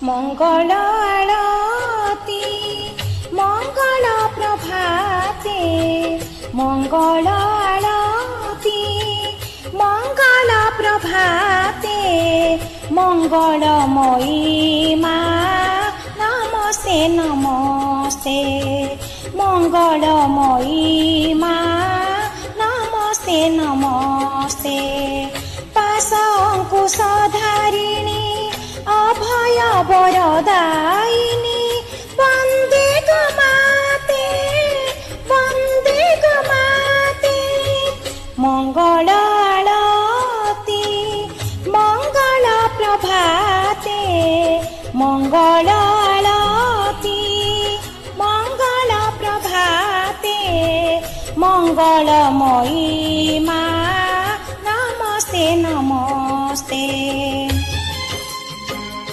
মঙ্গল আরতি মঙ্গল প্রভাতে মঙ্গল আরতি মঙ্গল প্রভাতে মঙ্গলময়ী মা নমস্তে নমস্তে মঙ্গলময়ী মা নমস্তে নমস্তে পাশ অঙ্কুশধারিণী অভয় বরদায়িনী বন্দে গো মাতে বন্দে গো মাতে মঙ্গল আরতি মঙ্গল প্রভাতে মঙ্গল আরতি মঙ্গল প্রভাতে মঙ্গলময়ী